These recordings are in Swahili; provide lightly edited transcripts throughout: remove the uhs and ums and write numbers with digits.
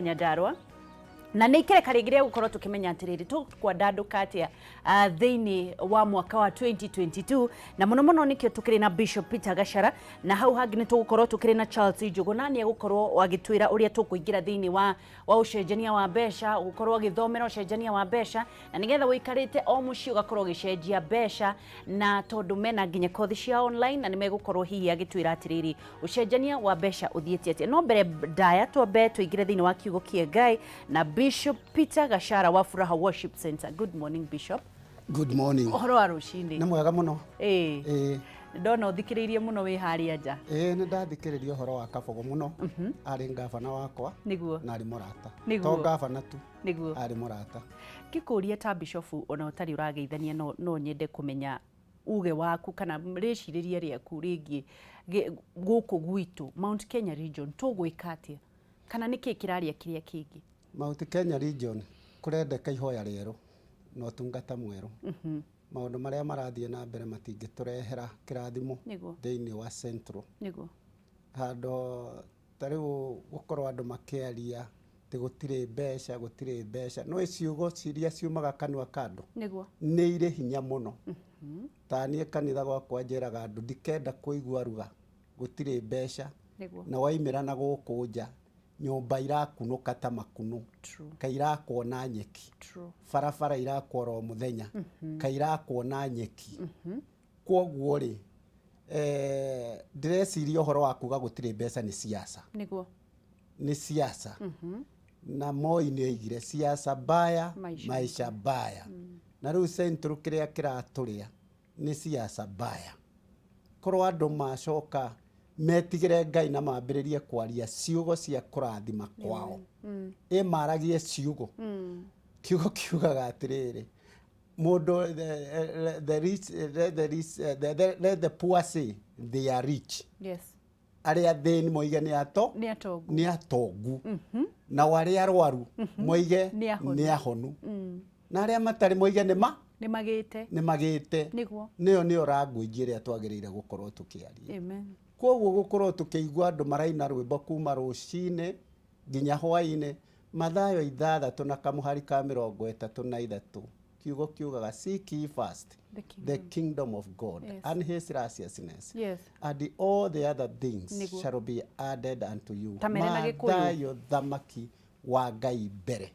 Nyandarua na nä ikereka rä ngä rä gå tå kä menya atä rä rä tå kwandanduka atä thä-inä wa mwaka wa 2022 na må no nä kä o tå kä rä na Bishop Peter Gachara na hau hangä nä tå gå korwo tå kä rä na Charles Njugu na nä egå korwo agä twä ra å rä a tå kå ingä ra thä-inä wa å cenjania wa mbeca gå korwo agä thomera å cenjania wa mbeca na nä getha wå ikarä te o må ciä å gakorwo å gä cenjia mbeca na tondå mena nginya kothi cia online na nä megå korwo hihi agä twä ra atä rä rä å cenjania wa mbeca å thiä te atä no mbere ndaya twambe twä ingä re thä-inä wa kiugo kä Ngai na Bishop Peter Gachara wa Furaha Worship Center. Good morning, Bishop. Good morning. Ohoro wa rucini. Nĩ mwega mũno. Ndona ũthikĩrĩirie mũno wĩ harĩa nja. Nĩ ndathikĩrĩirie ũhoro wa Kabogo mũno. Arĩ ngavana wakwa. Nĩguo. Na arĩ mũrata. Nĩguo. To ngavana tu. Nĩguo. Arĩ mũrata. Ngĩkũria ta Bishop ona ũtarĩ ũrageithania no nyende kũmenya uge waku kana rĩcirĩria rĩaku rĩgiĩ gũkũ gwitũ Mount Kenya region tũgwĩka atĩa kana nĩkĩ kĩraria kĩrĩa kĩngĩ? Mount Kenya region kũrendeka ihoya rĩerũ na ũtungata mwerũ. Maũndũ marĩa marathiĩ na mbere matingĩtũrehera kĩrathimo thĩinĩ wa Central. Nĩguo. Handũ tarĩu gũkorwo andũ makĩaria atĩ gũtirĩ mbeca no ciugo ciria ciumaga kanua kandu nĩguo nĩ irĩ hinya mũno. Ta niĩ kanitha gwakwa njĩraga andũ ndikenda kũigua ruga gũtirĩ mbeca na waimĩra na gũkũ nja nyũmba irakunũka ta makunũ kairakwo na nyeki barabara irakwo ro mũthenya kairakwo na nyeki kwoguo rĩ ndĩreciria ũhoro wa kuga gũtirĩ mbeca nĩ siasa nĩguo nĩ siasa na Moi nĩ oigire siasa baya maisha baya na rĩu Central kĩrĩa kĩratũrĩa nĩ siasa baya korwo andũ macoka metigire Ngai na mambĩrĩrie kwaria ciugo cia kũrathima kwao maragie ciugo kiugo kiugaga atĩrĩrĩ mũndũ let the poor say they are rich. Yes. Arĩa athĩni moige nĩ atongu na arĩa arwaru moige nĩ ahonu na arĩa matarĩ moige nĩ magĩte nĩyo ranguage ĩrĩa twagĩrĩire gũkorwo tũkĩaria. Amen. Kwoguo gũkorwo tũkĩigua andũ maraina rwĩmbo kuma rũcinĩ nginya hwainĩ mathayo 6 na kamũhari ka 33 kiugo kiugaga seek ye first the kingdom of God and his righteousness, and all the other things shall be added unto you. Mathayo thamaki wa Ngai mbere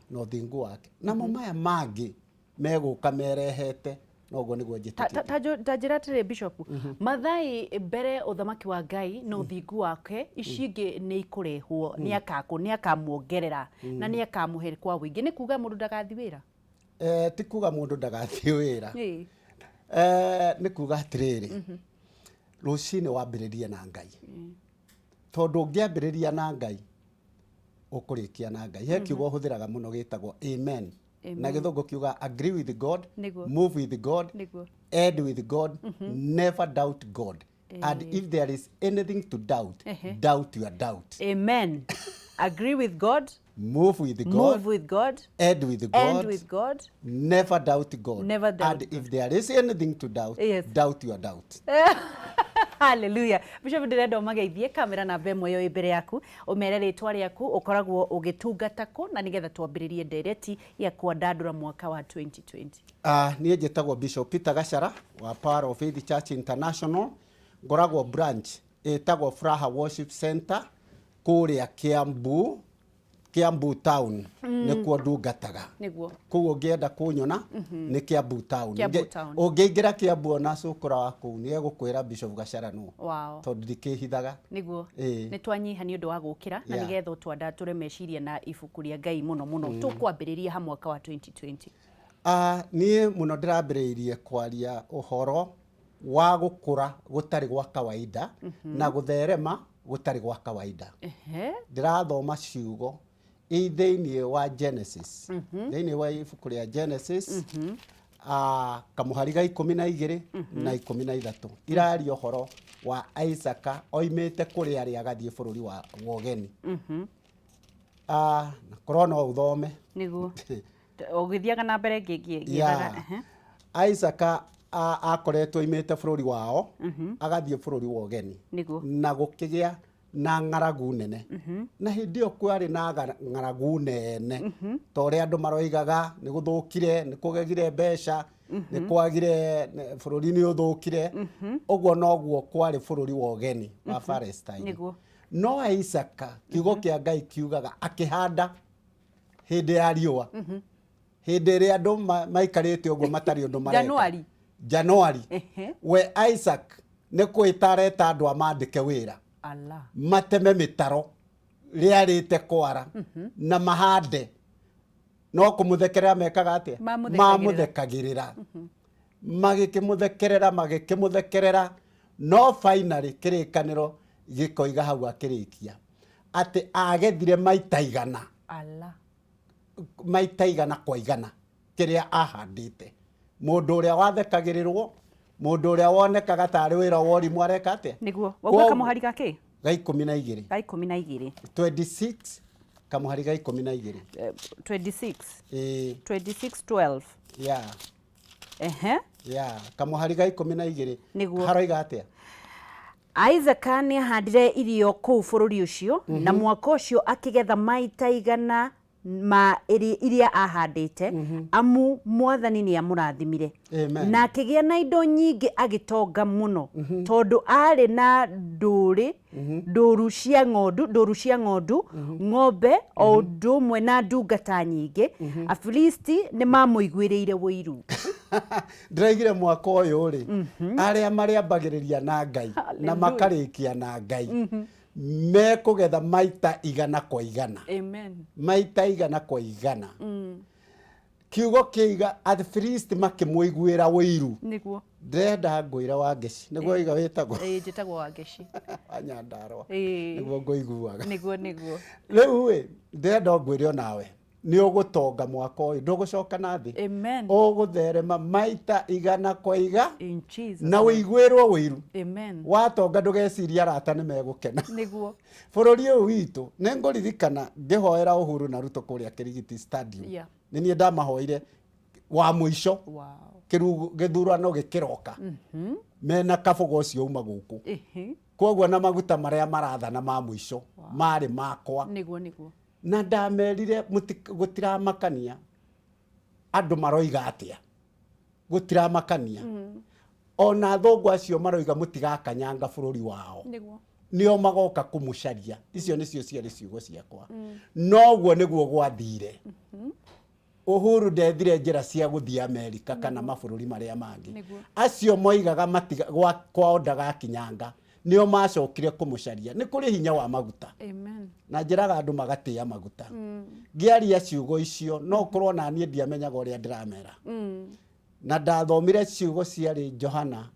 na ũthingu wake namo maya mangĩ megũka merehete noguo nĩguo njĩtĩkĩtie. Ta njĩra atĩrĩ Bishop mathai mbere ũthamaki wa Ngai na ũthingu wake ici ingĩ nĩ ikũrehwo nĩ akamuongerera na nĩ akamũhe kwa wĩingĩ nĩ kuga mũndũ ndagathiĩ wĩra? Ti kuga mũndũ ndagathiĩ wĩra, nĩ kuga atĩrĩrĩ rũcinĩ wambĩrĩrie na Ngai tondũ ũngĩambĩrĩria na Ngai ũkũrĩkia na Ngai. He kiugo hũthĩraga mũno gĩtagwo amen. Na gĩthũngũ kiuga agree with God, move with God, end with God, never doubt God. And if there is anything to doubt, doubt your doubt. Amen. Agree with God, move with God, end with God, never doubt God. Never doubt. And if there is anything to doubt, doubt your doubt. Hallelujah. Bishop ndĩrenda ũmageithie kamera na mbere ĩyo ĩ mbere yaku ũmere rĩtwa rĩaku ũkoragwo ũgĩtungata kũ na nĩgetha twambĩrĩrie ndereti ya kwandandũra mwaka wa 2020. Niĩ njĩtagwo Bishop Peter Gachara wa Power of Faith Church International, ngoragwo branch ĩtagwo Furaha Worship Center kũrĩa Kiambu town nĩkuo ndungataga. Koguo ũngĩenda kũnyona nĩ Kiambu town. Ũngĩingĩra Kiambu ona cũkũra wa kũu nĩ egũkwĩra Bishop Gachara no tondũ ndikĩhithaga. Nĩguo nĩ twanyiha nĩ ũndũ wa gũkĩra na nĩgetha twandandũre meciria na ibuku rĩa Ngai mũno tũkwambĩrĩria ha mwaka wa 2020. Niĩ mũno ndĩrambĩrĩirie kwaria ũhoro wa gũkũra gũtarĩ gwa kawaida na gũtherema gũtarĩ gwa kawaida. Ndĩrathoma ciugo thĩinĩ wa Genesis, thĩinĩ wa ibuku rĩa Genesis kamũhari ga 12 na 13 iraria ũhoro wa Isaka oimĩte kũrĩ arĩa agathiĩ bũrũri wa ũgeni. Na korwo no ũthome nĩguo ũgĩthiaga na mbere ngĩthaga. Isaka akoretwo imĩte bũrũri wao agathiĩ bũrũri wa ũgeni na gũkĩgĩa na ng'aragu nene na hindi ĩyo kwarĩ na ng'aragu nene ta ũrĩa andũ maroigaga nĩ gũthũkire nĩ kũgegire mbeca nĩ kwagire bũrũri nĩ ũthũkire ũguo noguo kwarĩ bũrũri wa ũgeni wa Palestine no Isaka kiugo kĩa Ngai kiugaga akĩhanda hĩndĩ ya riũa hĩndĩ ĩrĩa andũ maikarĩte ũguo matarĩ ũndũ mareka Januari we Isaac nĩ kwĩta areta andũ amandĩke wĩra mateme mĩtaro rĩarĩte kwara na mahande no kũmũthekerera mekaga atĩa mamũthekagĩrĩra magĩkĩmũthekerera no finally kĩrĩkanĩro gĩkoiga hau akĩrĩkia atĩ agethire maita igana kwa igana kĩrĩa ahandĩte mũndũ ũrĩa wathekagĩrĩrwo mũndũ ũrĩa wonekaga tarĩ wĩra wa ũrimũ areka atĩa nĩguo wauga kamũhari gakĩ ga 12 26 kamũhari ga 12 26 12 kamũhari ga 12 haroiga atĩa Isaac nĩ ahandire irio kũu bũrũri ũcio na mwaka ũcio akĩgetha maita igana iria ahandĩte amu mwathani nĩ amũrathimire na akĩgĩa na indo nyingĩ agĩtonga mũno tondũ arĩ na ndũru cia ng'ondu ng'ombe o ũndũ ũmwe na ndungata nyingĩ Afilisti nĩ mamũiguĩrĩire wũiru ndĩraigire mwaka ũyũ rĩ arĩa marĩambagĩrĩria na Ngai na makarĩkia na Ngai mekũgetha maita igana kwa igana maita igana kwa igana kiugo kĩiga Afilisti makĩmũiguĩra wũiru ndĩrenda ngũĩra Wangeci nĩguo iga wĩtagwo njĩtagwo Wangeci Nyandarũa nĩguo ngũiguaga nĩguo rĩu ndĩrenda ngũĩre onawe nĩ ũgũtonga mwaka ũyũ ndũgũcoka na thĩ ũgũtherema maita igana kwa iga na wĩiguĩrwo wĩiru watonga ndũgeciria arata nĩ megũkena bũrũri ũyũ witũ nĩ ngũririkana ngĩhoera Uhuru na Ruto kũrĩa Kĩrigiti Stadium nĩ niĩ ndamahoire wa mũico gĩthurano gĩkĩroka mena kabũga ũcio uma gũkũ koguo na maguta marĩa marathana ma mũico marĩ makwa na ndamerire gũtiramakania andũ maroiga atĩa gũtiramakania ona athũngũ acio maroiga mũtigakanyanga bũrũri wao nĩo magoka kũmũcaria icio nĩcio ciarĩ ciugo ciakwa noguo nĩguo gwathire Uhuru ndethire njĩra cia gũthiĩ Amerika kana mabũrũri marĩa mangĩ acio moigaga kwao ndagakinyanga nĩo macokire kũmũcaria nĩ kũrĩ hinya wa maguta na njĩraga andũ magatĩa maguta ngĩaria ciugo icio no korwo na niĩ ndiamenyaga ũrĩa ndĩramera na ndathomire ciugo ciarĩ Johana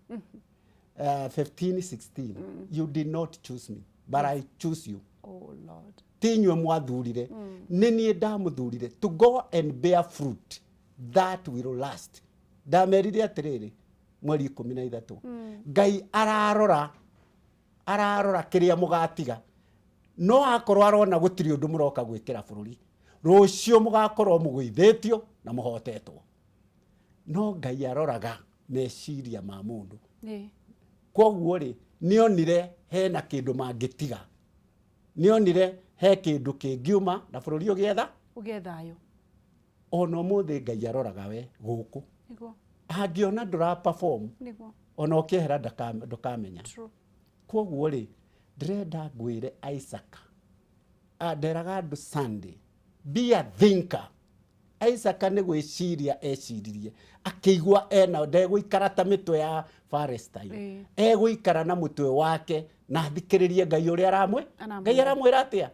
15:16 you did not choose me but I choose you tinywe mwathurire nĩ niĩ ndamũthurire to go and bear fruit that will last ndamerire atĩrĩrĩ mweri 13 Ngai ararora kĩrĩa mũgatiga no akorwo arona gũtirĩ ũndũ mũroka gwĩkĩra bũrũri rũciũ mũgakorwo mũgũithĩtio na mũhotetwo no Ngai aroraga meciria ma mũndũ koguo rĩ nĩonire hena kĩndũ mangĩtiga nĩonire he kĩndũ kĩngiuma na bũrũri ũgĩethayo ona ũmũthĩ Ngai aroraga we gũkũ angĩona ndũra perform ona ũkĩehera ndũkamenya koguo rĩ ndĩrenda ngwĩre Isaac nderaga andũ Sunday be a thinker Isaac nĩ gwĩciria eciririe akĩigua ndegũikara ta mĩtwe ya Palestine egũikara na mũtwe wake na thikĩrĩrie Ngai ũrĩa Ngai aramwĩra atĩa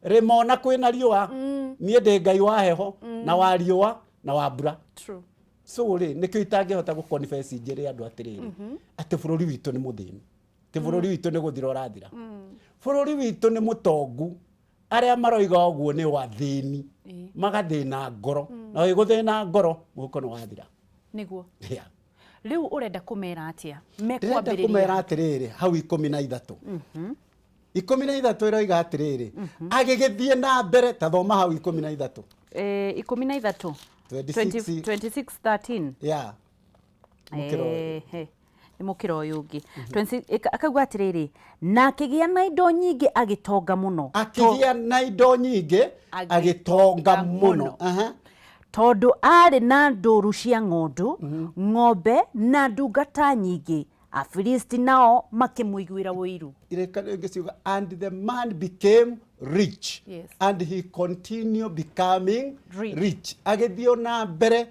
rĩmona kwĩna riũa niĩ ndĩ Ngai wa heho na wa riũa na wa mbura so rĩ nĩkĩo itangĩhota gũconfess njĩre andũ atĩrĩrĩ atĩ bũrũri witũ nĩ mũthĩni ti bũrũri witũ nĩ gũthira ũrathira bũrũri witũ nĩ mũtongu arĩa maroiga ũguo nĩ wathĩni magathĩna ngoro na gũthĩna ngoro mũhuko nĩ wathira nĩguo rĩu ũrenda kũmera atĩa mekwambĩrĩria kũmera atĩrĩrĩ hau 13 13 ĩroiga atĩrĩrĩ agĩgĩthiĩ na mbere ta thoma hau 13 26:13 yeah nĩ mũkĩra ũyũ ũngĩ akauga atĩrĩrĩ na akĩgĩa na indo nyingĩ agĩtonga mũno akĩgĩa na indo nyingĩ agĩtonga mũno tondũ arĩ na ndũũru cia ng'ondu ng'ombe na ndungata nyingĩ Afilisti nao makĩmũiguĩra ũiru. And the man became rich. Yes. And he continued becoming rich. Agĩthiĩ na mbere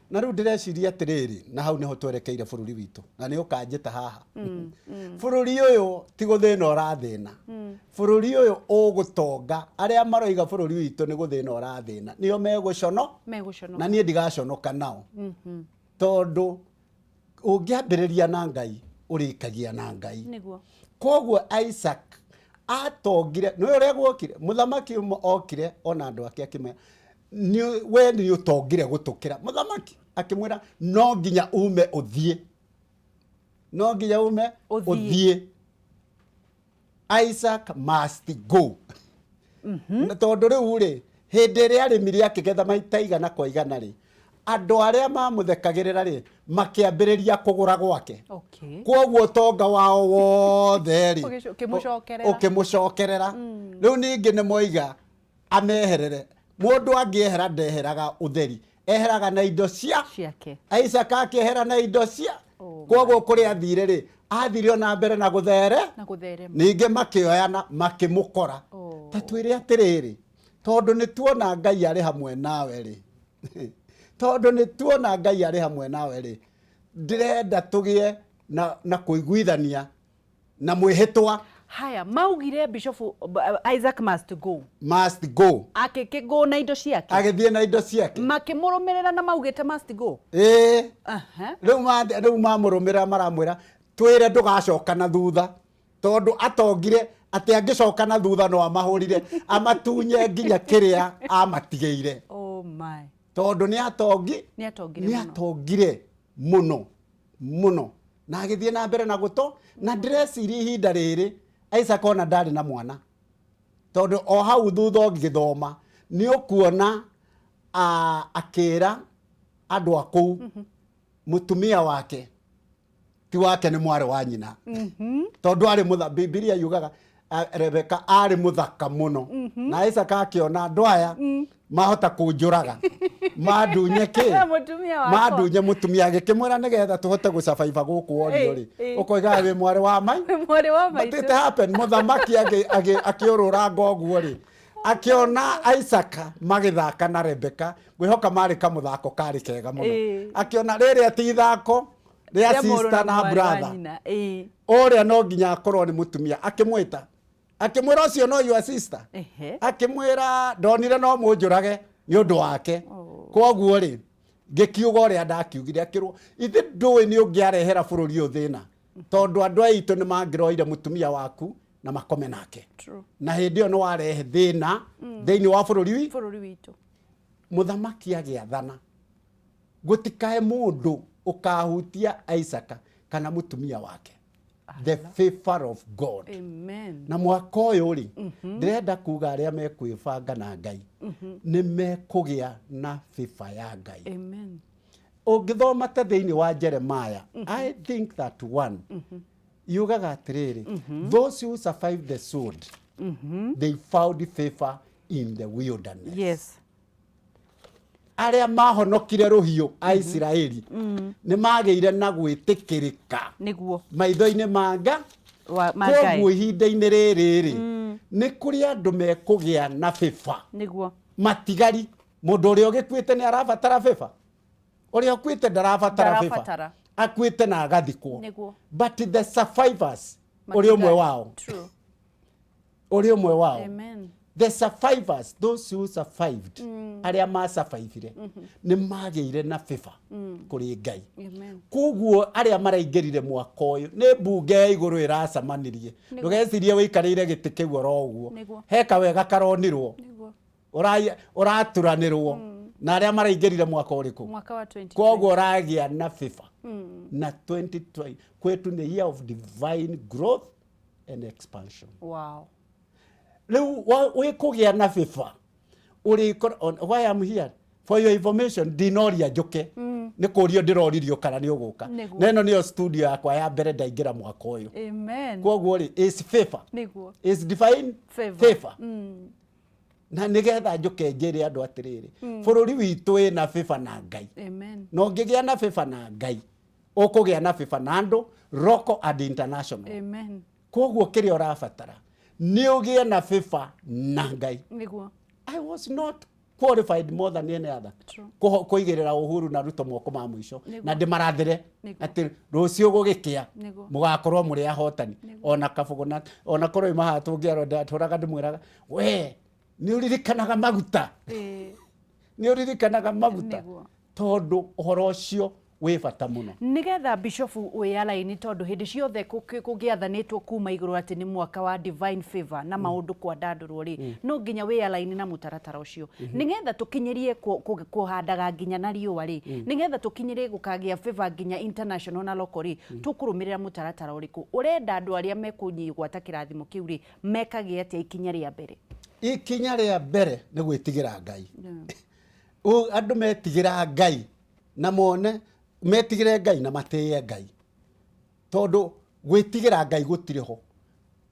na rĩu ndĩreciria atĩrĩrĩ na hau nĩho twerekeire bũrũri witũ na nĩ ũkanjĩta haha. Bũrũri ũyũ ti gũthĩna ũrathĩna. Bũrũri ũyũ ũgũtonga arĩa maroiga bũrũri witũ nĩ gũthĩna ũrathĩna nĩo megũcono na niĩ ndigaconoka nao. Tondũ ũngĩambĩrĩria na Ngai ũrĩkagia na Ngai. Koguo Isaac atongire nĩ ũrĩa gwokire mũthamaki okire ona andũ ake akĩmera we nĩ ũtongire gũtũkĩra mũthamaki akĩmwĩra no nginya ume ũthiĩ Isaac must go. Tondũ rĩu rĩ hĩndĩ ĩrĩa arĩmire akĩgetha maita igana kwa igana rĩ andũ arĩa mamũthekagĩrĩra rĩ makĩambĩrĩria kũgũra gwake. Koguo tonga wao wothe rĩ ũkĩmũcokerera. Rĩu ningĩ nĩ moiga ameherere. Mũndũ angĩehera ndeheraga ũtheri, eheraga na indo ciake. Isaac akĩehera na indo cia. Koguo kũrĩa athire rĩ athire na mbere na gũtherema. Ningĩ makĩoyana makĩmũkora. Ta twĩre atĩrĩrĩ tondũ nĩ tuona Ngai arĩ hamwe nawe rĩ tondũ nĩ tuona Ngai arĩ hamwe nawe rĩ ndĩrenda tũgĩe na kũiguithania na mwĩhĩtwa. Haya maugire Bishop Isaac must go akĩkĩgo na indo ciake agĩthiĩ na indo ciake makĩmũrũmĩrĩra na maugĩte must go. Rĩu mamũrũmĩrĩra maramwĩra twĩre ndũgacoka na thutha tondũ atongire atĩ angĩcoka na thutha no amahũrire amatunye nginya kĩrĩa amatigĩire. Tondũ nĩ atongire mũno na agĩthiĩ na mbere na gũto na ndĩreciria ihinda rĩrĩ Isaac ona ndarĩ na mwana tondũ o hau thutha ũgĩthoma nĩ ũkuona akĩra andũ a kũu mũtumia wake ti wake nĩ mwarĩ wa nyina tondũ arĩ Biblia yugaga Rebeka arĩ mũthaka mũno na Isaac akĩona andũ aya mahota kũnjũraga mandunye mũtumia agĩkĩmwĩra nĩgetha tũhote gũcabaiba gũkũ orio rĩ ũkoiga wĩ mwarĩ wa mai but it happened mũthamaki akĩũrũra ngoguo rĩ akĩona Isaac magĩthaka na Rebeka ngwĩhoka marĩ kamũthako karĩ kega mũno akĩona rĩrĩa ti ithako rĩa sister na brother ũrĩa no nginya akorwo nĩ mũtumia akĩmwĩta akĩmwĩra ũcio no your sister akĩmwĩra ndonire no mũnjũrage nĩ ũndũ wake. Koguo rĩ ngĩkiuga ũrĩa ndakiugire akĩrwo ithe ndũĩ nĩ ũngĩarehera bũrũri ũyũ thĩna tondũ andũ aitũ nĩ mangĩroire mũtumia waku na makome nake na hĩndĩ ĩyo nĩ warehe thĩna thĩinĩ wa bũrũri witũ. Mũthamaki agĩathana gũtikae mũndũ ũkahutia Isaac kana mũtumia wake. The favor of God. Amen. Na mwaka ũyũ rĩ ndĩrenda kuga arĩa mekwĩbanga na Ngai nĩ mekũgĩa na favor ya Ngai. Amen. Ũngĩthoma ta thĩinĩ wa Jeremiah I think that one yugaga atĩrĩrĩ those who survived the sword they found favor in the wilderness. Yes. Arĩa mahonokire rũhiũ a Isiraeli nĩ magĩire na gwĩtĩkĩrĩka nĩguo maitho-inĩ manga. Koguo ihinda-inĩ rĩrĩ nĩ kũrĩ andũ mekũgĩa na favor nĩguo matigari. Mũndũ ũrĩa ũgĩkuĩte nĩ arabatara favor, ũrĩa ũkuĩte ndarabatara favor, akuĩte na agathikwo. But the survivors ũrĩ ũmwe wao. Amen. The survivors, those who survived, arĩa masurvivire nĩ magĩire na favor kũrĩ Ngai. Koguo arĩa maraingĩrire mwaka ũyũ nĩ mbunge ya igũrũ ĩracamanirie. Ndũgecirie wĩikarĩire gĩtĩ kĩu oro ũguo, heka wega karonirwo ũraturanĩrwo na arĩa maraingĩrire mwaka ũrĩkũ, mwaka wa 2020. Koguo ũragĩa na favor na 2020 kwetu nĩ year of divine growth and expansion. Wow. Leo we kũgĩa na favor why I'm here for your information ndinoria njoke nä kå rio ndä roririo kana nä å gå ka na ä no nä yo studio yakwa ya mbere ndaingä ra mwaka å yå koguo rä is divine favor na nä getha njå ke njä re andå atä rä rä bå rå ri witå ä na favor na Ngai na å ngä gä a na favor na Ngai å kå gä a na favor na andå local and international koguo kä rä a å rabatara nä å gä e na favor na Ngai. I was not qualified more than any other kå igä rä ra Uhuru na Ruto moko ma må ico na ndä marathire atä rå cio gå gä kä a må gakorwo må rä ahotani ona kabå ona korwo mahatå ngä arwo ndatå raga ndä mwä raga we nä å ririkanaga maguta nä å ririkanaga maguta tondå å horo å cio wä bata må no nä getha bishofu wä alaini tondå hä ndä ciothe kå gä athanä two kuma igå rå atä nä mwaka wa divine favor na maå ndå kwandandå rwo rä no nginya wä alaini na må taratara å cio nä getha tå kinyä rie kå handaga nginya na riåa rä nä getha tå kinyä rie gå kagä a favor nginya international na local rä tå kå rå mä rä ra må taratara å rä kå å renda andå arä a mekå nyigwata kä rathimo kä u rä mekagä atä ikinya rä a mbere ikinya rä a mbere nä gwä tigä ra Ngai andå metigä ra Ngai na mone metigire Ngai na matĩe Ngai tondũ gwĩtigĩra Ngai gũtirĩ ho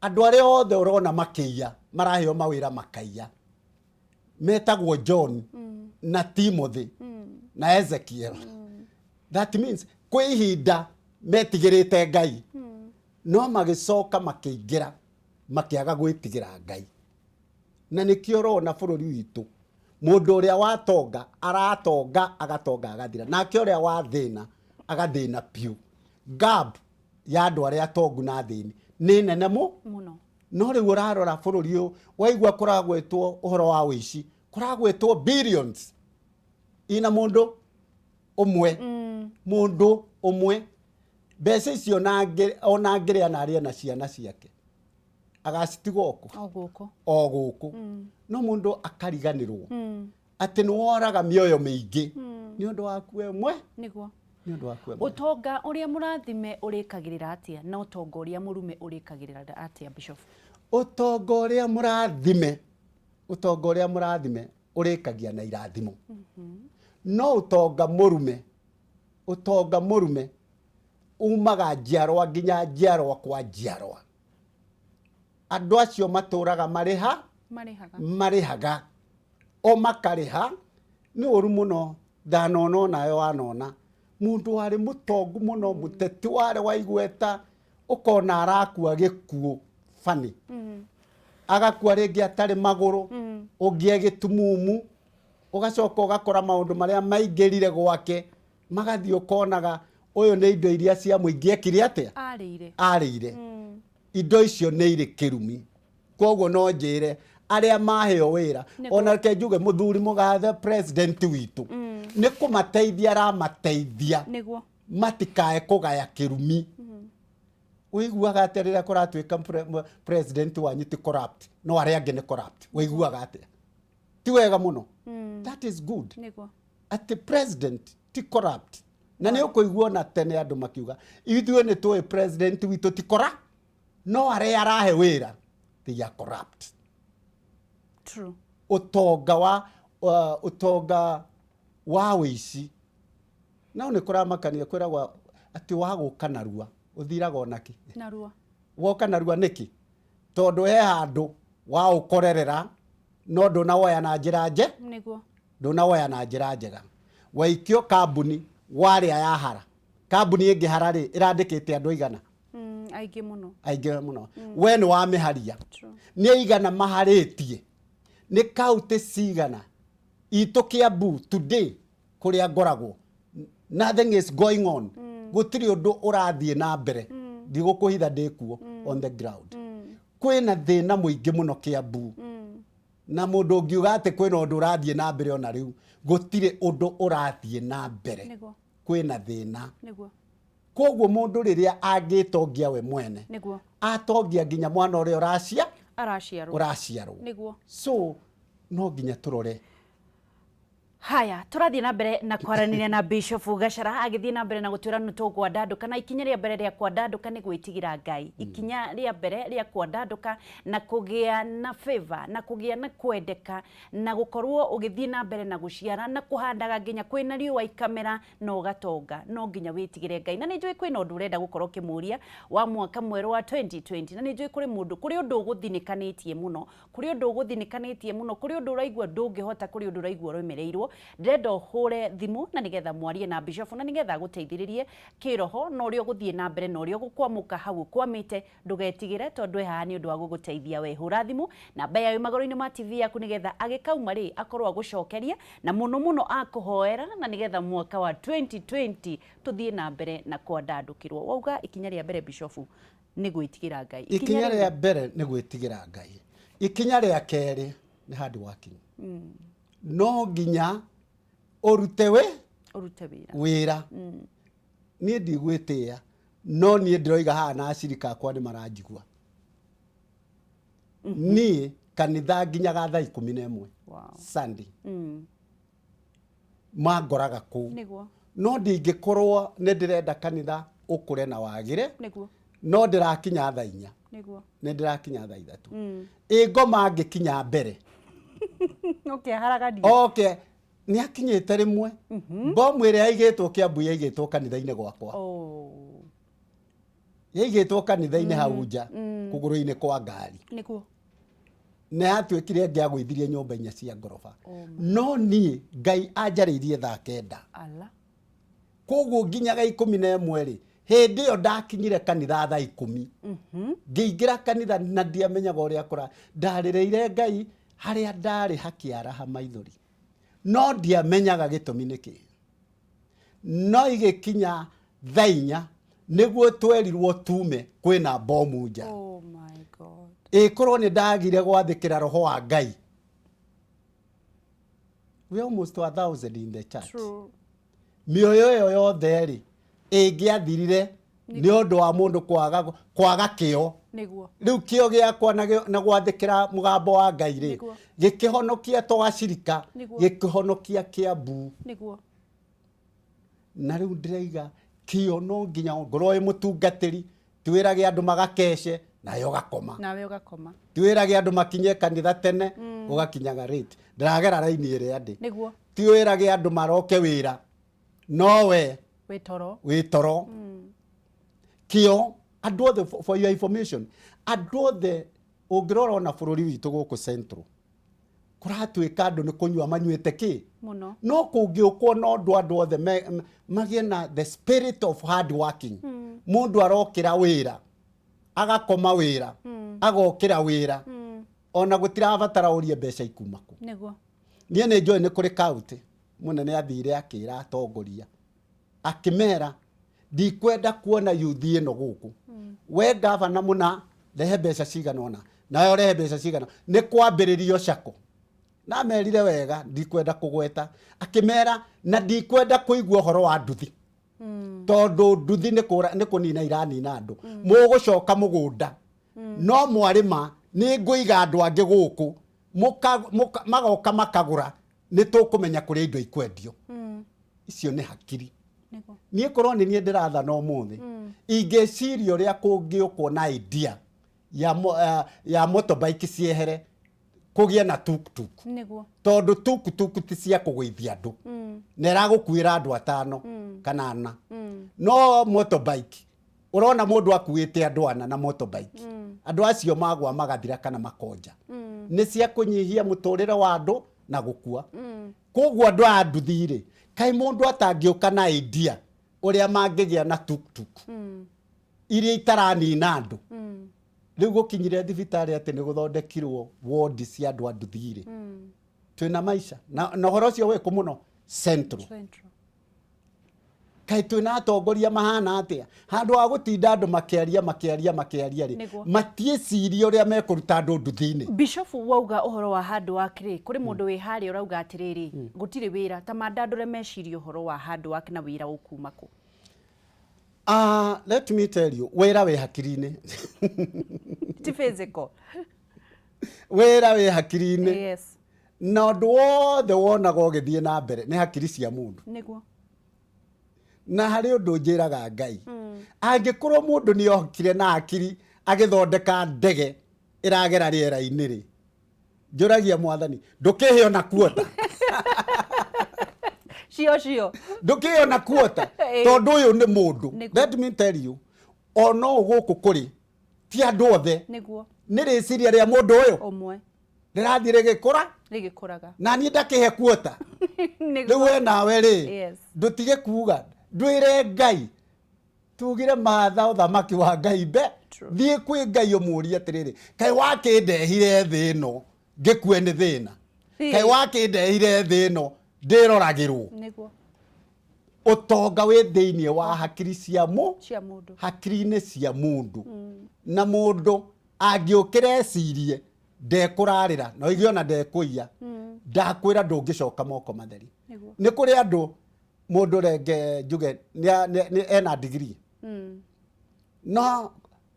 andũ arĩa othe ũrona makĩia maraheo mawĩra makaiya metagwo John na Timothy na Ezekiel that means kwĩ ihinda metigĩrĩte Ngai no magĩcoka makĩingĩra makĩaga gwĩtigĩra Ngai na nĩkĩo ũrona bũrũri witũ mũndũ ũrĩa watonga aratonga agatonga agathira nake ũrĩa wathĩna agathĩna piũ gap ya andũ arĩa atongu na thĩni nĩ nene mũno no rĩu ũrarora bũrũri ũyũ waigua kũragwĩtwo ũhoro wa ũici kũragwĩtwo billions ina mũndũ ũmwe mbeca icio ona angĩrĩa na arĩe na ciana ciake agacitiga o gũkũ no mũndũ akariganĩrwo atĩ nĩ woraga mĩoyo mĩingĩ nĩ ũndũ waku we mwe nĩguo ũtonga ũrĩa mũrathime ũrĩkagĩrĩra atĩa na ũtonga ũrĩa mũrume ũrĩkagĩrĩra atĩa bishop ũtonga ũrĩa mũrathime ũrĩkagia na irathimo no ũtonga mũrume umaga njiarwa nginya njiarwa kwa njiarwa andũ acio matũraga marĩhaga o makarĩha nĩ ũru mũno ndanona nayo wanona mũndũ warĩ mũtongu mũno mũteti warĩ waigweta ũkona arakua gĩkuũ bani agakua rĩngĩ atarĩ magũrũ ũngĩ gĩtumumu ũgacoka ũgakora maũndũ marĩa maingĩrire gwake magathiĩ ũkonaga ũyũ nĩ indo iria cia mũingĩ ekire atĩa arĩire indo icio nĩ irĩ kĩrumi koguo no njĩre arĩa maheo wĩra ona reke njuge mũthuri mũgathe president witũ nĩ kũmateithia aramateithia matikae kũgaya kĩrumi ũiguaga atĩa rĩrĩa kũratuĩka president wanyu ti corrupt no arĩa angĩ nĩ corrupt ũiguaga atĩa ti wega mũno that is good atĩ president ti corrupt na nĩ ũkũigua na tene andũ makiuga ithuĩ nĩ tũĩ president witũ ti corrupt no arĩa arahe wĩra they are corrupt true ũtonga wa wĩici no nĩ kũramakania kwĩragwo atĩ wagũka narua ũthiraga onaki woka narua nĩkĩ tondũ he handũ wa ũkorerera no ndũnawoya na njĩra njega waikio kambuni warĩa yahara kambuni ĩngĩhara rĩ ĩrandĩkĩte andũ aigana aingĩ mũno we nĩ wamĩharia nĩ aigana maharĩtie nĩ kaũntĩ cigana itũ Kiambu today kũrĩa ngoragwo nothing is going on gũtirĩ ũndũ ũrathiĩ na mbere ndigũkũhitha ndĩkuo on the ground kwĩna thĩna mũingĩ mũno Kiambu na mũndũ ũngiuga atĩ kwĩna ũndũ ũrathiĩ na mbere ona rĩu gũtirĩ ũndũ ũrathiĩ na mbere kwĩna thĩna koguo mũndũ rĩrĩa angĩtongia we mwene atongia nginya mwana ũrĩa ũraciarwo so no nginya tũrore Haya, turathie na mbere na kwaranĩria na Bishop Gachara agithie na mbere na gutwira nuto kwandanduka na ikinya ria mbere ria kwandanduka ni gwitigira Ngai. Ikinya ria mbere ria kwandanduka na kugia na favor na kugia na kwendeka na gukorwo ugithie na mbere na guciara na kuhandaga nginya kwina riũa ikamera no gatonga no nginya witigire Ngai. Na ni njui kwina undu urenda gukorwo kimuria wa mwaka mweru wa 2020 na ni njui kuri mundu kuri undu uguthinikanitie muno kuri undu uguthinikanitie muno kuri undu uraigua ndungihota kuri undu uraigua rumereirwo ndenda hure thimu na nigetha mwarie na Bishop na nigetha guteithiririe kiroho no rio guthie na mbere no rio gukwamuka hau kwamite ndugetigire tondu haha ni undu wa guguteithia we hura thimu na baya wi magoro-ini ma TV yaku nigetha agikauma ri akorwo agucokeria na muno akuhoera na nigetha mwaka wa 2020 tuthie na mbere na kwandandukirwo. Wauga ikinya ria mbere Bishop ni gwitigira Ngai. Ikinya ria mbere ni gwitigira Ngai. Ikinya ria keri ni hard working. No nginya urute wira ni ndigwitia no ni ndiroiga haha na acirika akwa ni maranjigua ni kanitha nginyaga thaa 11 Sunday mangoraga ku no ndingikorwo ni ndirenda kanitha ukure na wagire no ndirakinya thaa 4 ni ndirakinya thaa 3 ingoma ngikinya mbere okay haragadi ni akinyete rimwe bomu ire yaigitwo Kiambu yaigitwo kanitha-ini gwakwa yaigitwo kanitha-ini hau nja kuguru-ini kwa ngari na atwikire ngiagwithirie nyumba 4 cia ngoroba no ni Ngai anjariirie thaa 9 koguo nginyaga 11 ri hindi yo ndakinyire kanitha thaa 10 ngiingira kanitha na ndiamenyaga uria kura ndarireire Ngai haria ndari hakiaraha maithori no ndiamenyaga gitumi niki no igikinya thaa 4 niguo twerirwo tume kwina bomu nja. Oh my God. Ikorwo ni ndagire gwathikira roho wa Ngai. We almost 1,000 in the church. True. Mioyo yo yothe ri ingiathirire ni undu wa mundu kwaga kio riu kio giakwa na gwathikira mugambo wa Ngai ri gikihonokia twacirika gikihonokia Kiambu na riu ndireiga kio no nginya ngoro i mutungatiri twirage andu magakeshe nayo gakoma twirage andu makinye kanitha tene ugakinyaga rate ndiragera raini ire andi twirage andu maroke wira no we witoro kio andu othe for your information andu othe ungirora ona bururi witu guku central kuratwika andu ni kunywa manyuite ki muno no kungiukwo no andu othe magie na the spirit of hard working mundu arokira wira agakoma wira agokira wira ona gutirabatara urie mbeca ikumaku nie ne join ni kuri county munene athire akira atongoria akimera ndikwenda kuona yuthi ino guku we gavana muna rehe mbeca cigana ona nayo rehe mbeca cigana ni kwambiririo cako na merire wega ndikwenda kugweta akimera na ndikwenda kuigua horo wa nduthi tondu nduthi ni kunina iranina andu mugucoka mugunda no mwarima ni nguiga andu angi guku magoka makagura ni tukumenya kuri indo ikwendio icio ni hakiri ni korwo ni nie ndiratha no muthi ingecirio ria kungiukwo na idea ya motorbike ciehere kugie na tuktuk tondu tuktuk ti cia kugwithia andu nera gukwira andu 5 kana 4 no motorbike urona mundu akuite andu 4 na motorbike andu acio magwa magathira kana makonja ni cia kunyihia muturire wa andu na gukua koguo andu a nduthire kai mundu atangiuka na idea uria mangigia na tuktuk iria itaranina andu riu gukinyire thibitari ati ni guthondekirwo ward cia andu a nduthire twina maisha na horo cio we kumuno central kai twina atongoria mahana atia handu wa gutinda andu makiaria ri matieciria uria mekuruta andu nduthine. Bishop wauga uhoro wa handu wake ri kuri mundu wi hari urauga atiriri gutire wira ta mandandure meciria uhoro wa handu wake na wira ukuma ku. Let me tell you, wira we hakirine ti physical wira we hakirine yes na ũndũ wothe wonaga ũgĩthiĩ na mbere nĩ hakiri cia mũndũ nĩguo na harĩ ũndũ njĩraga Ngai angĩkorwo mũndũ nĩ ohokire na hakiri agĩthondeka ndege ĩragera rĩera-inĩ rĩ njũragia Mwathani ndũkĩhe ona kuota cio ndũkĩhe ona kuota tondũ ũyũ nĩ mũndũ let me tell you ono gũkũ kũrĩ ti andũ othe nĩguo nĩ rĩciria rĩa mũndũ ũyũ ũmwe rĩrathiĩ rĩgĩkũraga na niĩ ndakĩhe kuota rĩu we nawe rĩ ndũtige kuuga ndwĩre Ngai tugire maatha ũthamaki wa Ngai thiĩ kwĩ Ngai ũmũrie atĩrĩrĩ kaĩ wakĩndehire thĩ ĩno ngĩkue nĩ thĩna kaĩ wakĩndehire thĩ ĩno ndĩroragĩrwo nĩguo ũtonga wĩ thĩinĩ wa hakiri cia mũndũ hakiri-inĩ cia mũndũ na mũndũ angĩũkĩra ecirie ndekũrarĩra na oigire ona ndekũiya ndakwĩra ndũngĩcoka moko matheri nĩ kũrĩ andũ mũndũ renge njuge ena degree no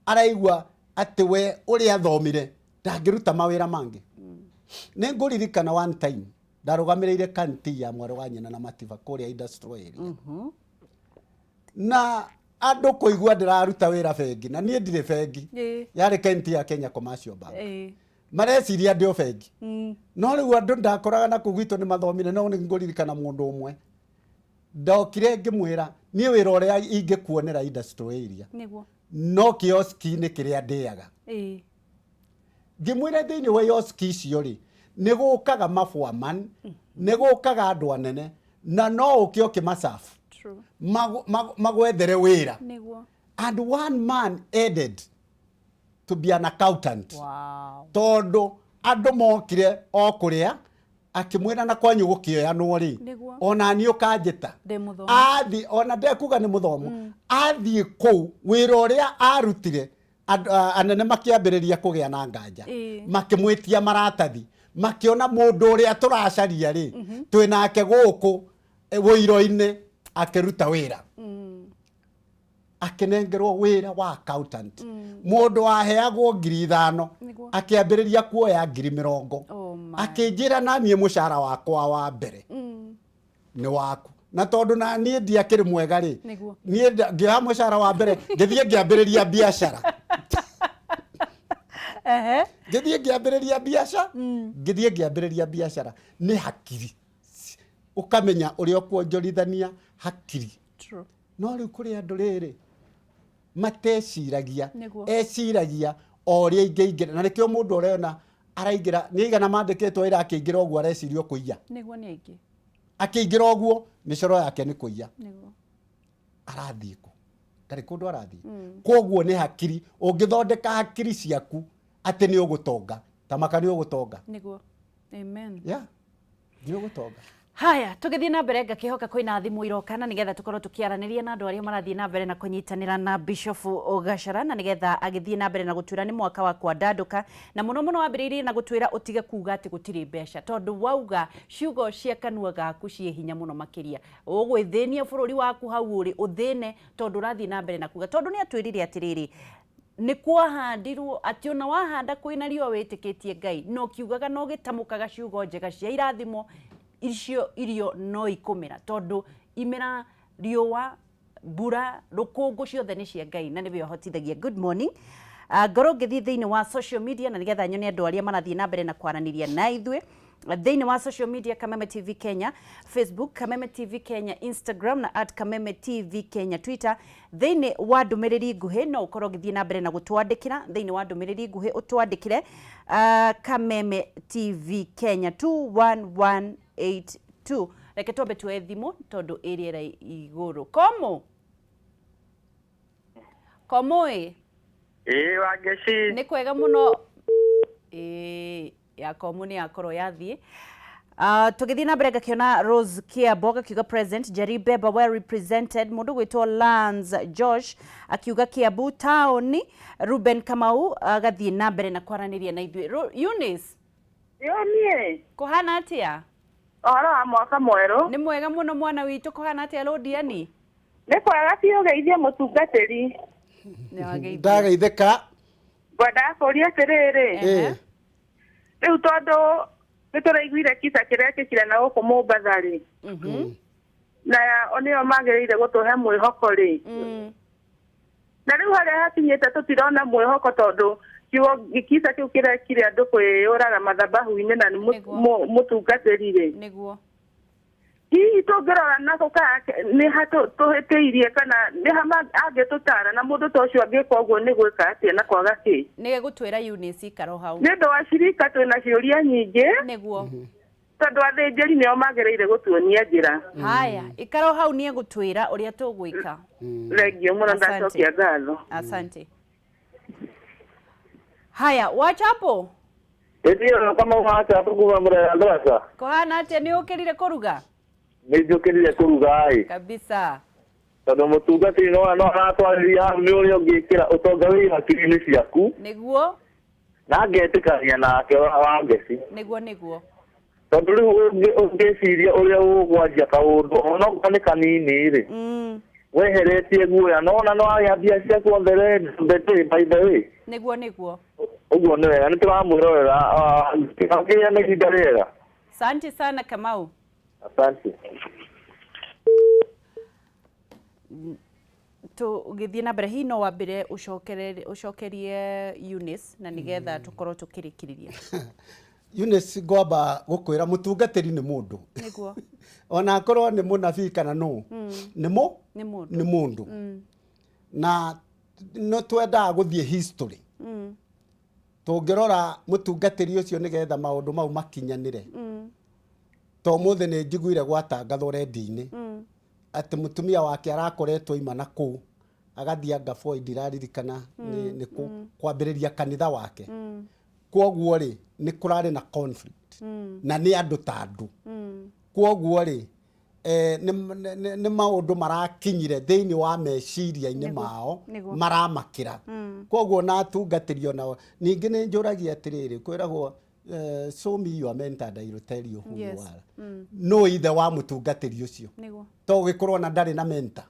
araigua atĩ we ũrĩa athomire ndangĩruta mawĩra mangĩ nĩ ngũririkana one time ndarũgamĩrĩire kanti ya mwarĩ wa nyina na Matiba kũrĩa industrial area na andũ kũigua ndĩraruta wĩra bengi na niĩ ndirĩ bengi yarĩ kanti ya Kenya Commercial Bank mareciria ndĩ bengi no rĩu andũ ndakoraga na kũu gwitũ nĩ mathomire no nĩ ngũririkana mũndũ ũmwe ndokire ngĩmwĩra niĩ wĩra ũrĩa ingĩkuonera industrial area no kioski-inĩ kĩrĩa ndĩaga ngĩmwĩra thĩinĩ wa kioski icio rĩ nĩ gũkaga maforeman nĩ gũkaga andũ anene na no ũkĩ ũkĩmacabu magwethere wĩra and one man added to be an accountant tondũ andũ mokire o kũrĩa akĩmwĩra na kwanyu gũkĩoyanwo rĩ ona niĩ ũkanjĩta athi ona ndekuga nĩ mũthomu athiĩ kũu wĩra ũrĩa arutire anene makĩambĩrĩria kũgĩa na nganja makĩmwĩtia maratathi makĩona mũndũ ũrĩa tũracaria rĩ twĩnake gũkũ wĩiro-inĩ akĩruta wĩra akĩnengerwo wĩra wa accountant mũndũ waheagwo 5,000 akĩambĩrĩria kuoya 20,000 akĩnjĩra na niĩ mũcara wakwa wa mbere nĩ waku na tondũ na niĩ ndiakĩrĩ mwega rĩ niĩ ngĩoya mũcara wa mbere ngĩthiĩ ngĩambĩrĩria biacara ngĩthiĩ ngĩambĩrĩria biacara nĩ hakiri ũkamenya ũrĩa ũkwonjorithania hakiri no rĩu kũrĩ andũ rĩrĩ mateciragia eciragia o ũrĩa ingĩingĩra na nĩkĩo mũndũ ũrona araingĩra nĩ igana mandĩkĩtwo wĩra akĩingĩra ũguo areciria kũiya akĩingĩra ũguo mĩcoro yake nĩ kũiya arathiĩ kũ ndarĩ kũndũ arathiĩ koguo nĩ hakiri ũngĩthondeka hakiri ciaku atĩ nĩ ũgũtonga tamaka nĩ ũgũtonga amen nĩ ũgũtonga haya tũgĩthiĩ na mbere ngakĩhoka kwĩna thimũ iroka na nĩgetha tũkorwo tũkĩaranĩria na andũ arĩa marathiĩ na mbere na kũnyitanĩra na Bishop Gachara na nĩgetha agĩthiĩ na mbere na gũtwĩra nĩ mwaka wa kwandanduka na mũno mũno wambĩrĩirie na gũtwĩra ũtige kuga atĩ gũtirĩ mbeca tondũ wauga ciugo cia kanua gaku ciĩ hinya mũno makĩria ũgwĩthĩnia bũrũri waku hau ũrĩ ũthĩne tondũ ũrathiĩ na mbere na kuga tondũ nĩ atwĩrire atĩrĩrĩ nĩ kwahandirwo atĩ ona wahanda kwĩna riũa wĩtĩkĩtie Ngai no kiugaga no gĩtamũkaga ciugo njega cia irathimo icio irio no ikũmera tondũ imera riũa mbura rũkũngũ ciothe nĩ cia Ngai na nĩwe ũhotithagia good morning ngoro ngĩthiĩ thĩinĩ wa social media na nĩgetha nyone andũ arĩa marathiĩ na mbere na kwaranĩria na ithuĩ thĩinĩ wa social media Kameme TV Kenya Facebook Kameme TV Kenya Instagram na @Kameme TV Kenya Twitter thĩinĩ wa ndũmĩrĩri nguhĩ no ũkorwo ũgĩthiĩ na mbere na gũtwandĩkĩra thĩinĩ wa ndũmĩrĩri nguhĩ ũtwandĩkĩre Kameme TV Kenya 21182 reke twambe tuoe thimũ tondũ ĩrĩera igũrũ komo wangeci nĩ kwega mũno ya komu nĩ yakorwo yathiĩ tũgĩthiĩ na mbere ngakĩona Rose Kiambo gakiuga present Jerry Beba well represented mũndũ gwĩtwo Lance Josh akiuga Kiambu town Ruben Kamau agathiĩ na mbere na kwaranĩria na ithuĩ Eunice niĩ kũhana atĩa ũhoro wa mwaka mwerũ nĩ mwega mũno mwana witũ kũhana atĩa Rodiani nĩ kwega biũ geithie mũtungatĩri ndageithĩka ngwenda kũria atĩrĩrĩ rĩu tondũ nituraiguire kisa kiria kikire na guku Mumbathari na onio magirire gutuhe mwihoko ri na riu haria hakinyite tutirona mwihoko tondu kiugo kisa kiu kirekire andu kwiyuraga mathabahu-ini na mutungatiri ri niguo hihi tungirora na tuka ni hatu tuhitiirie kana ni hama angitutara na mundu ta ucio angika uguo ni gwika atia na kwaga ki ni gutwira Eunice ikaro hau ni ndo ashirika twina ciuria nyingi niguo tondu athinjiri nio magiriire gutuonia njira haya ikaro hau nie gutwira uria tugwika regio muno ndacokia ngatho asante haya wachapo ndio kama wacha kuva mura ndoka kohana atia ni ukirire kuruga nijukirire kuruga ai kabisa tondu mutungatiri no aratwarĩria nĩ ũrĩa ũngĩkĩra ũtonga wĩ hakiri-inĩ ciaku niguo na ngetikania nake wa ngeci niguo tondu rĩu ũngĩciria ũrĩa ũgwanjia kaũndũ ona okorwo nĩ kanini rĩ weheretie guoya nona no agĩambia ciaku on the by the way niguo ũguo nĩ wega nĩ tũramwĩrorera kĩrĩa nĩ ihinda rĩega asante sana Kamau asante tugithie na mbere hihi no wambire ucokerie Eunice na nigetha tukorwo tukirikiriria Eunice ngwamba gukwira mutungatiri ni mundu niguo ona akorwo ni munabii kana no ni mundu na no twenda guthie history tungirora mutungatiri ucio nigetha maundu mau makinyanire to muthe ni njiguire gwatangathwo rendi-ini ati mutumia wake arakoretwo imana kuu agathia Ngaboi ndiraririkana ni kwambiriria kanitha wake kwoguo ri ni kurari na conflict na ni andu ta andu kwoguo ri ni maundu marakinyire thiini wa meciria-ini mao maramakira kwoguo na atungatiri ona ningi ni njuragia atiriri kwiragwo show me your mentor and I will tell you who you are no ithe wa mutungatiri ucio to gikorwo na ndari na mentor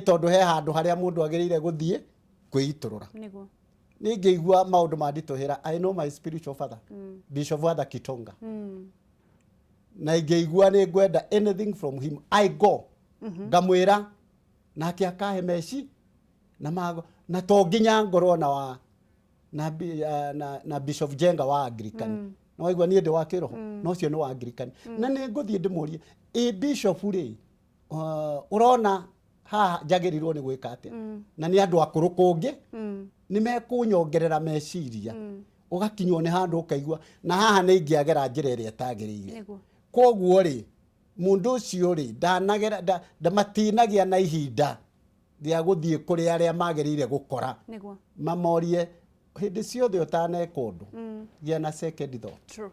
tondu he handu haria mundu agirire guthie kwiiturura ningeigua maundu mandituhira I know my spiritual father Bishop Father Kitonga na ingeigua ni ngwenda anything from him I go ngamwira nake akahe meci na mago na to nginya ngorwo na wa na Bishop Jenga wa Anglican no waigua ni ndi wa kiroho no cio ni wa Anglican na ni nguthie ndimurie bishop ri urona ha jagirirwo ni gwika atia na ni andu akuru kungi ni mekunyongerera meciria ugakinywo ni handu ukaigua na haha ni ingiagera njira iria tagiriire kwoguo ri mundu ucio ri ndanagera ndamatinagia na ihinda ria guthie kuri aria magiriire gukora mamorie hindi ciothe utaneka undu gia na second thought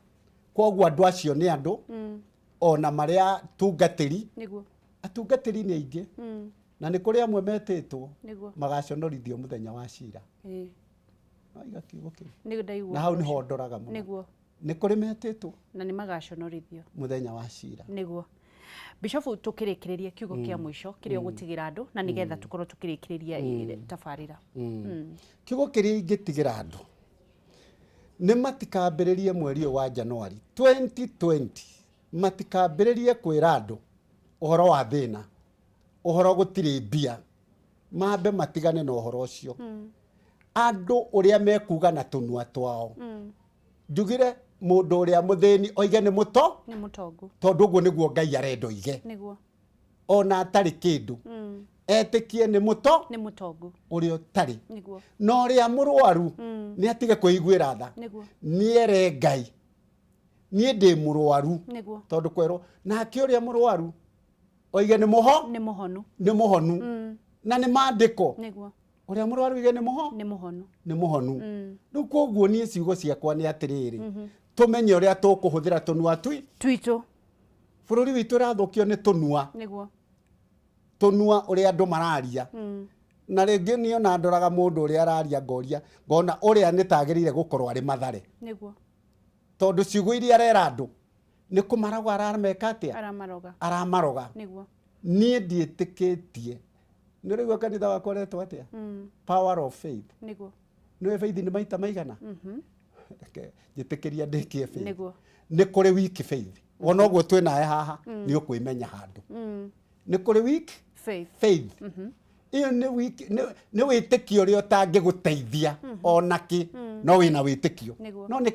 kwoguo andu acio ni andu ona maria tungatiri atungatiri ni aingi na ni kuri amwe metitwo magaconorithio muthenya wa cira aiga kiugo kiu na hau ni ho ndoraga muno ni kuri metitwo na ni magaconorithio muthenya wa cira niguo Bishofu tukirikiriria kiugo kia mwisho kiria gutigira andu na nigetha tukorwo tukirikiriria tafarira kiugo kiria ingitigira andu ni matikambiririe mweri wa Januari 2020 matikambiririe kwira andu uhoro wa thina uhoro gutiri mbia mambe matigane na uhoro ucio andu uria mekuga na tunua twao njugire mundu uria muthini oige ni mutongu tondu guo niguo Ngai arenda oige niguo ona atari kindu etikie ni mutongu uria tari niguo no uria murwaru ni atige kuiguira tha niere Ngai nie ndi murwaru tondu kwerwo nake uria murwaru oige ni muhonu na ni mandiko niguo uria murwaru oige ni muhonu riu koguo nie ciugo ciakwa ni atiriri tumenye uria tukuhuthira tunua twitu bururi witu rathukio ni tunua uria andu mararia na ringi ni ona ndoraga mundu uria araria ngoria ngona uria nitagirire gukorwo ari mathare niguo tondu ciugo iria arera andu ni kumaragwa arameka atia aramaroga niguo nie ndietikitie ni rigwa kanitha wakwa retwo atia power of faith niguo no faith ni maita maigana njitikiria ndikie faith nĩ kũrĩ weak faith ona ũguo twĩ nawe haha nĩ ũkwĩmenya handũ nĩ kũrĩ weak faith iyo nĩ wĩtĩkio ũrĩa ũtangĩgũteithia onaki no wĩna wĩtĩkio no nĩ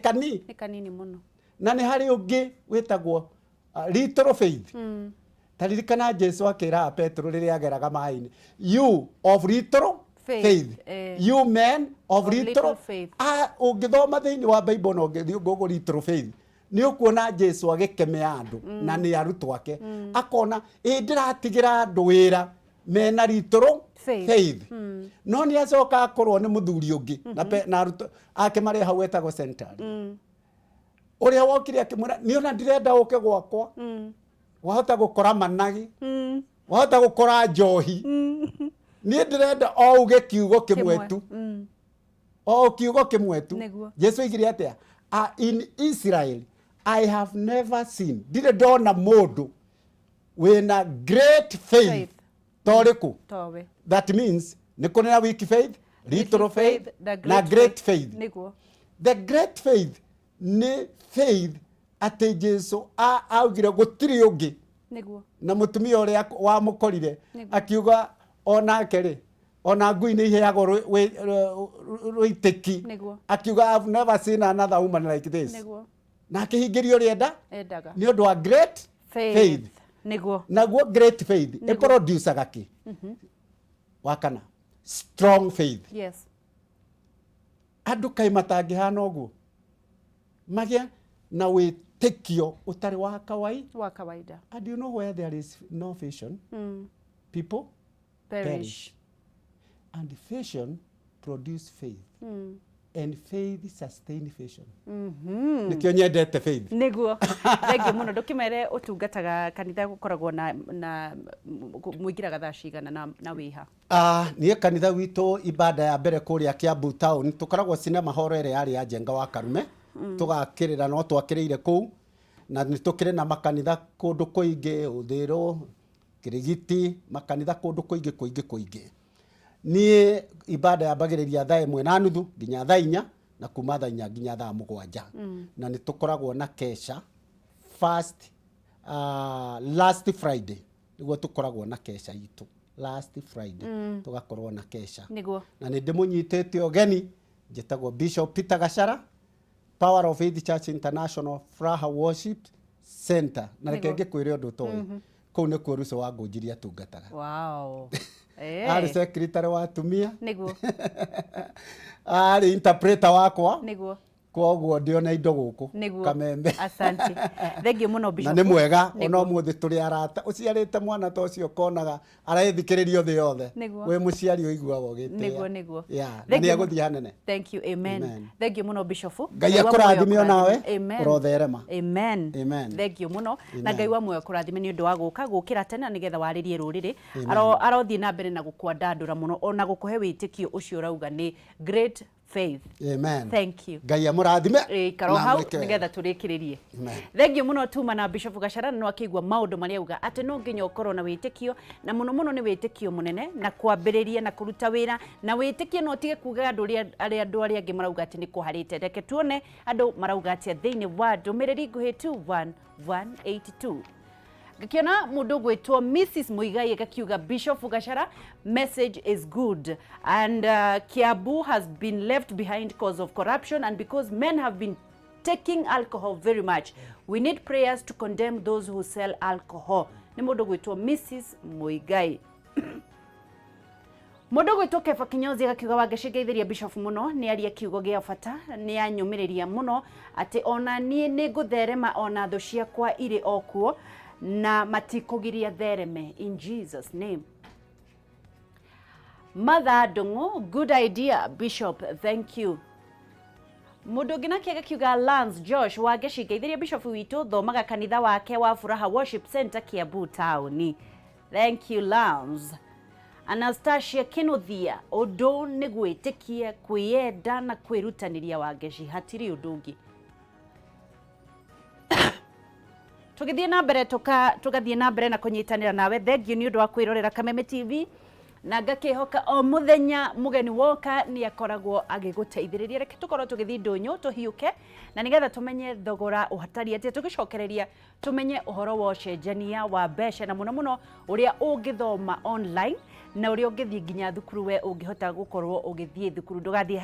kanini mũno na nĩ harĩ ũngĩ wĩtagwo little faith taririkana Jesu akĩra Petro rĩrĩa ageraga maĩ-inĩ you of little faith you men of little faith ũngĩthoma thĩinĩ wa Bible na ũngĩthoma little faith nĩ ũkuona Jesu agĩkemea andũ na nĩ arutwo ake akona ndĩratigĩra andũ wĩra mena little faith no nĩ acoka akorwo nĩ mũthuri ũngĩ na arutwo ake marĩ hau etagwo central ũrĩa wokire akĩmwĩra nĩ ona ndĩrenda ũke gwakwa wahota gũkora managi wahota gũkora njohi niĩ ndĩrenda o uge kiugo kĩmwe tu o kiugo kĩmwe tu Jesu oigire atĩa in Israel I have never seen ndire ndona mũndũ wĩna great faith torĩkũ that means nĩ kũrĩ na weak faith little faith na great faith the great faith nĩ faith atĩ Jesu augire gũtirĩ ũngĩ na mũtumia ũrĩa wamũkorire akiuga onake rĩ ona ngui nĩ iheagwo rũitĩki akiuga I've never seen another woman like this na akĩhingĩrio ũrĩa endaga nĩ ũndũ wa great faith naguo great faith ĩproducaga kĩ wakana strong faith andũ kaĩ matangĩhana ũguo magĩa na wĩtĩkio ũtarĩ wa kawaida and you know where there is no vision people perish and vision produce faith and faith sustain vision nikio nyendete faith niguo thengi muno ndukimere utungataga kanitha gukoragwo na muingiraga thaa cigana na wiha niĩ kanitha witũ ibada ya mbere kũrĩa Kiambu town tukoragwo cinema hall ĩrĩa yarĩ ya Njenga wa Karume tugakĩrĩra no twakĩrĩire kũu na nĩ tũkĩrĩ na makanitha kũndũ kũingĩ Ũthĩrũ Kĩrigiti makanitha kũndũ kũingĩ niĩ ibada yambagĩrĩria thaa 1:30 nginya thaa 4 na kuma thaa 4 nginya thaa 7 na nĩ tũkoragwo na kesha last Friday nĩguo tũkoragwo na kesha itũ last Friday tugakorwo na kesha na nĩ ndĩmũnyitĩte ũgeni njĩtagwo Bishop Peter Gachara Power of Faith Church International Fraha Worship Center na reke ngĩkwĩre ũndũ ũtoĩ kũu nĩ kuo Ruso wa ngũnjiria tungataga ari secretary wa atumia niguo ari interpreter wakwa niguo koguo ndiona indo gũkũ Kameme asante thengi muno Bishop na nĩ mwega ona mũthĩ tũrĩ arata ũciarĩte mwana ta ũcio konaga arathikĩrĩrio thĩ yothe we mũciari ũiguaga ũgĩtĩa niguo nĩ agũthiĩ hanene thank you amen thengi muno Bishop Ngai akũrathime nawe ũrotherema amen thangi muno na Ngai wa muoyo kũrathime nĩ ũndũ wa gũkĩra tene nĩgetha warĩrie rũrĩrĩ arothiĩ na mbere na gũkwandandũra muno ona gũkũhe wĩtĩkio ũcio ũrauga nĩ great faith amen thank you Ngai amũrathime karo hau nigetha tũrĩkĩrĩrie thengi muno tuma na Bishop Gachara no akĩigua maũndũ marĩa auga atĩ no nginya ũkorwo na wĩtĩkio na muno nĩ wĩtĩkio mũnene na kwambĩrĩria na kũruta wĩra na wĩtĩkio no tige kuga andũ arĩa angĩ marauga atĩ nĩ kũharĩte reke tuone andũ marauga atĩ thĩinĩ wa ndũmĩrĩri nguhĩ 21182 Gakiona mundu gwitwo Mrs. Muigai gakiuga Bishop Gachara message is good and Kiambu has been left behind because of corruption and because men have been taking alcohol very much. We need prayers to condemn those who sell alcohol. Ni mundu gwitwo Mrs. Muigai. Mundu gwitwo Kefa Kinyozi gakiuga wangĩcĩngeithĩria Bishop muno nĩ aria kiugo gĩa bata nĩ anyũmĩrĩria muno atĩ ona niĩ nĩ ngũtherema ona thũ ciakwa irĩ okuo na matikugiria thereme in Jesus name. Mother Dongo, good idea Bishop, thank you. Mundu ngina kiaga kiuga Lance Josh wangĩcĩngeithĩria Bishop witũ thomaga kanitha wake wa Furaha Worship Center Kiambu Town. Thank you Lance. Anastasia Kenothia odo nĩ gwĩtĩkia kwĩyenda na kwĩrutanĩria wangĩci hatirĩ ũndũ ũngĩ. Tugathiĩ na mbere na kũnyitanĩra nawe thengio nĩ ũndũ wa kwĩrorera Kameme TV na ngakihoka o muthenya mugeni woka ni akoragwo agiguteithiriria. Reke tukorwo tugithi ndunyu tuhiuke na nigetha tumenye thogora uhatari atia, tugicokereria tumenye uhoro wa ucenjania wa mbeca na muno uria ungithoma online na uria ungithi nginya thukuru we ungihota gukorwo ugithie thukuru. Ndugathie